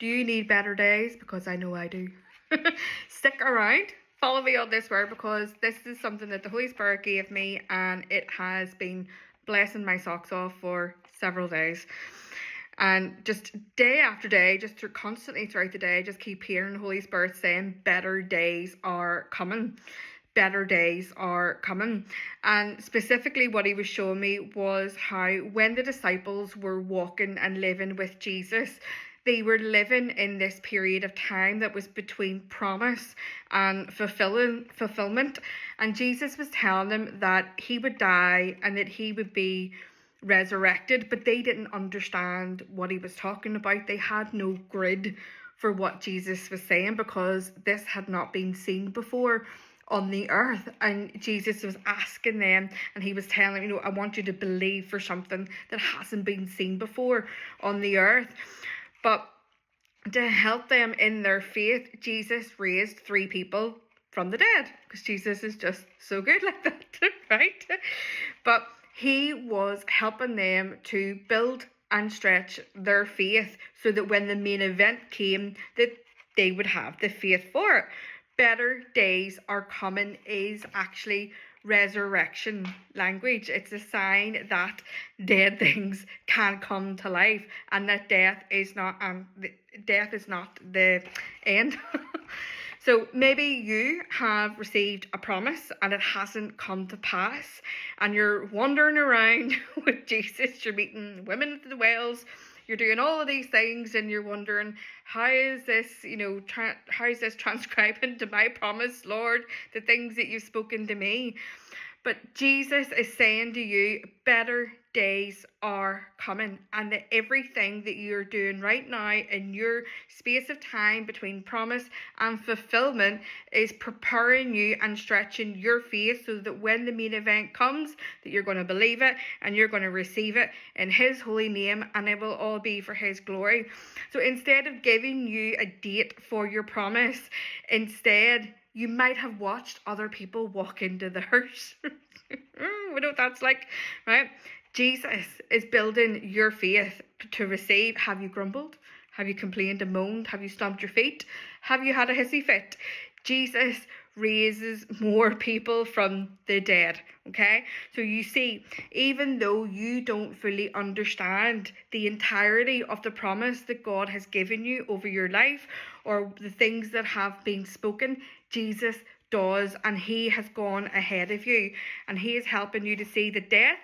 Do you need better days? Because I know I do. Stick around. Follow me on this word, because this is something that the Holy Spirit gave me, and it has been blessing my socks off for several days. And just day after day, constantly throughout the day, just keep hearing the Holy Spirit saying, better days are coming. Better days are coming. And specifically what he was showing me was how when the disciples were walking and living with Jesus, they were living in this period of time that was between promise and fulfillment. And Jesus was telling them that he would die and that he would be resurrected, but they didn't understand what he was talking about. They had no grid for what Jesus was saying, because this had not been seen before on the earth. And Jesus was asking them, and he was telling them, I want you to believe for something that hasn't been seen before on the earth. But to help them in their faith, Jesus raised 3 people from the dead, because Jesus is just so good like that, right? But he was helping them to build and stretch their faith so that when the main event came, that they would have the faith for it. Better days are coming is actually resurrection language. It's a sign that dead things can come to life, and that death is not the end. So maybe you have received a promise and it hasn't come to pass, and you're wandering around with Jesus. You're meeting women at the wells, you're doing all of these things, and you're wondering, how is this, how is this transcribing to my promise, Lord, the things that you've spoken to me? But Jesus is saying to you, better days are coming, and that everything that you're doing right now in your space of time between promise and fulfillment is preparing you and stretching your faith so that when the main event comes, that you're going to believe it and you're going to receive it in his holy name, and it will all be for his glory. So instead of giving you a date for your promise, instead you might have watched other people walk into theirs. We know what that's like, right? Jesus is building your faith to receive. Have you grumbled? Have you complained and moaned? Have you stomped your feet? Have you had a hissy fit? Jesus raises more people from the dead, okay? So you see, even though you don't fully understand the entirety of the promise that God has given you over your life, or the things that have been spoken, Jesus does, and he has gone ahead of you, and he is helping you to see that death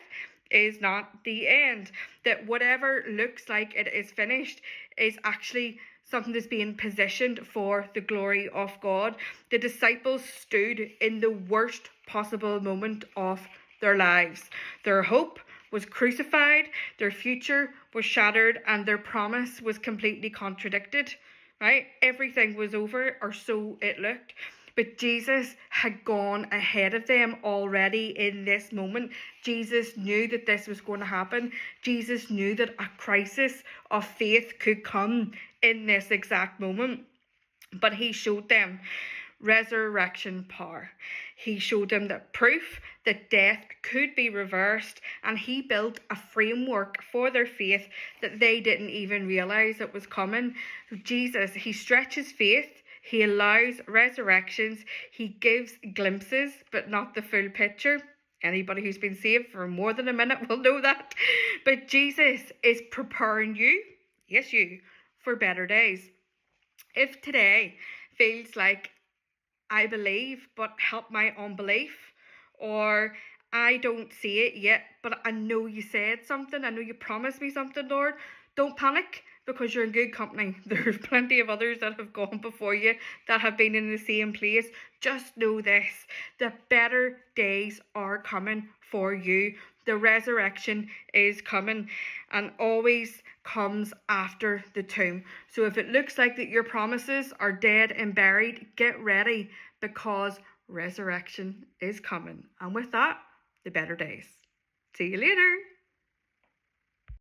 is not the end, that whatever looks like it is finished is actually something that's being positioned for the glory of God. The disciples stood in the worst possible moment of their lives. Their hope was crucified, their future was shattered, and their promise was completely contradicted, right? Everything was over, or so it looked. But Jesus had gone ahead of them already in this moment. Jesus knew that this was going to happen. Jesus knew that a crisis of faith could come in this exact moment. But he showed them resurrection power. He showed them the proof that death could be reversed, and he built a framework for their faith that they didn't even realize it was coming. So Jesus, he stretches faith. He allows resurrections. He gives glimpses, but not the full picture. Anybody who's been saved for more than a minute will know that. But Jesus is preparing you, yes you, for better days. If today feels like I believe, but help my unbelief, or I don't see it yet, but I know you said something, I know you promised me something, Lord, don't panic, because you're in good company. There's plenty of others that have gone before you that have been in the same place. Just know this, the better days are coming for you. The resurrection is coming, and always comes after the tomb. So if it looks like that your promises are dead and buried, get ready, because resurrection is coming. And with that, the better days. See you later.